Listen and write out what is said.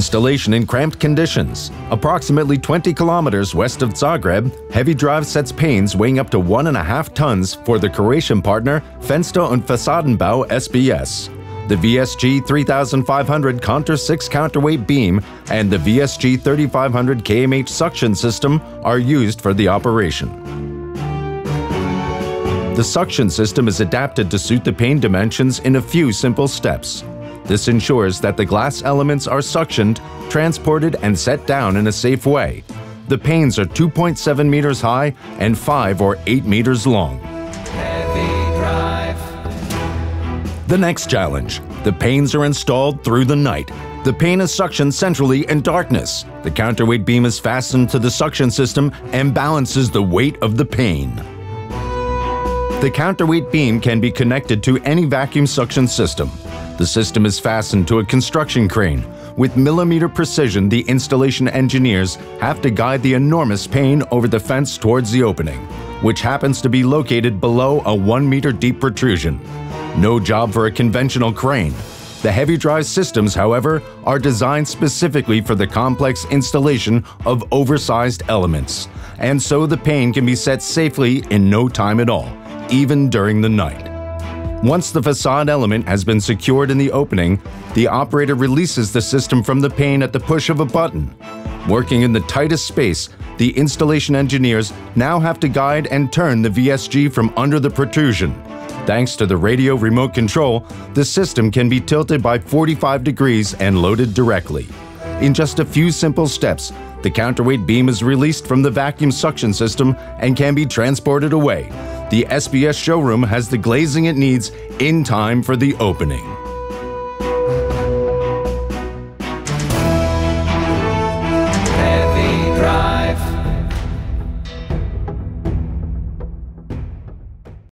Installation in cramped conditions. Approximately 20 kilometers west of Zagreb, Heavydrive sets panes weighing up to 1.5 tons for the Croatian partner Fenster and Fassadenbau S.B.S. The VSG 3500 Konter 6 counterweight beam and the VSG 3500 kmh suction system are used for the operation. The suction system is adapted to suit the pane dimensions in a few simple steps. This ensures that the glass elements are suctioned, transported, and set down in a safe way. The panes are 2.7 meters high and 5 or 8 meters long. Heavydrive. The next challenge. The panes are installed through the night. The pane is suctioned centrally in darkness. The counterweight beam is fastened to the suction system and balances the weight of the pane. The counterweight beam can be connected to any vacuum suction system. The system is fastened to a construction crane. With millimeter precision, the installation engineers have to guide the enormous pane over the fence towards the opening, which happens to be located below a 1 meter deep protrusion. No job for a conventional crane. The Heavydrive systems, however, are designed specifically for the complex installation of oversized elements, and so the pane can be set safely in no time at all, even during the night. Once the facade element has been secured in the opening, the operator releases the system from the pane at the push of a button. Working in the tightest space, the installation engineers now have to guide and turn the VSG from under the protrusion. Thanks to the radio remote control, the system can be tilted by 45 degrees and loaded directly. In just a few simple steps, the counterweight beam is released from the vacuum suction system and can be transported away. The S.B.S showroom has the glazing it needs in time for the opening.